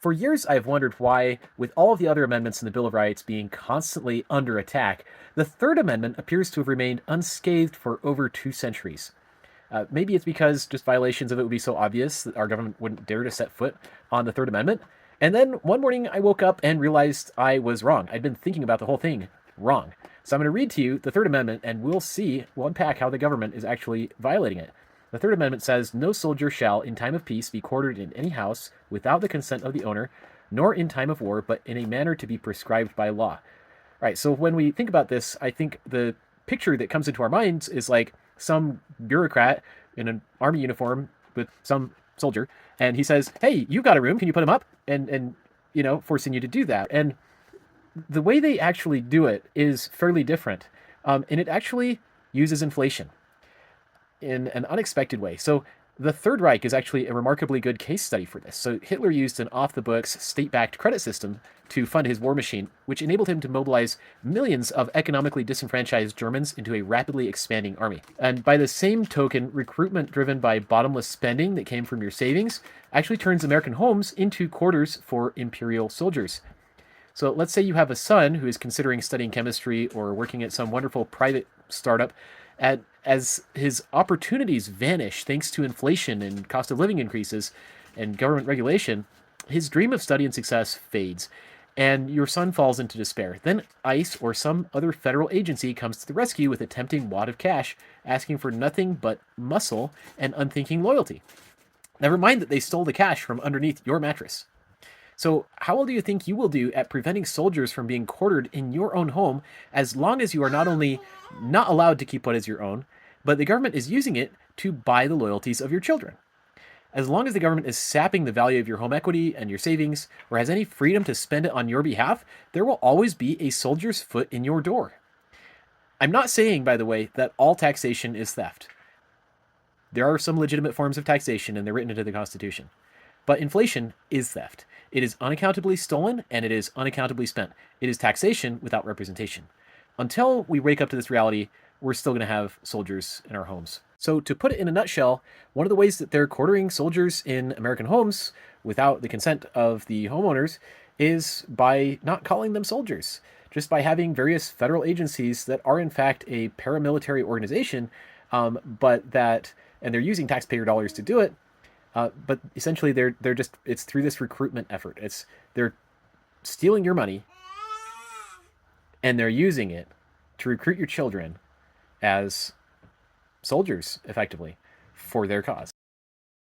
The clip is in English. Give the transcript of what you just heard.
For years, I've wondered why, with all of the other amendments in the Bill of Rights being constantly under attack, the Third Amendment appears to have remained unscathed for over 2 centuries. Maybe it's because just violations of it would be so obvious that our government wouldn't dare to set foot on the Third Amendment. And then one morning I woke up and realized I was wrong. I'd been thinking about the whole thing wrong. So I'm going to read to you the Third Amendment and we'll unpack how the government is actually violating it. The Third Amendment says, "No soldier shall, in time of peace, be quartered in any house without the consent of the owner, nor in time of war, but in a manner to be prescribed by law." All right, so when we think about this, I think the picture that comes into our minds is like some bureaucrat in an army uniform with some soldier, and he says, "Hey, you got a room? Can you put him up?" And forcing you to do that. And the way they actually do it is fairly different, and it actually uses inflation in an unexpected way. So the Third Reich is actually a remarkably good case study for this. So Hitler used an off-the-books, state-backed credit system to fund his war machine, which enabled him to mobilize millions of economically disenfranchised Germans into a rapidly expanding army. And by the same token, recruitment driven by bottomless spending that came from your savings actually turns American homes into quarters for imperial soldiers. So let's say you have a son who is considering studying chemistry or working at some wonderful private startup. As his opportunities vanish thanks to inflation and cost of living increases and government regulation, his dream of study and success fades, and your son falls into despair. Then ICE or some other federal agency comes to the rescue with a tempting wad of cash, asking for nothing but muscle and unthinking loyalty. Never mind that they stole the cash from underneath your mattress. So, how well do you think you will do at preventing soldiers from being quartered in your own home as long as you are not only not allowed to keep what is your own, but the government is using it to buy the loyalties of your children? As long as the government is sapping the value of your home equity and your savings, or has any freedom to spend it on your behalf, there will always be a soldier's foot in your door. I'm not saying, by the way, that all taxation is theft. There are some legitimate forms of taxation, and they're written into the Constitution. But inflation is theft. It is unaccountably stolen, and it is unaccountably spent. It is taxation without representation. Until we wake up to this reality, we're still going to have soldiers in our homes. So to put it in a nutshell, one of the ways that they're quartering soldiers in American homes without the consent of the homeowners is by not calling them soldiers, just by having various federal agencies that are in fact a paramilitary organization, and they're using taxpayer dollars to do it. But essentially, it's through this recruitment effort. They're stealing your money, and they're using it to recruit your children as soldiers, effectively, for their cause.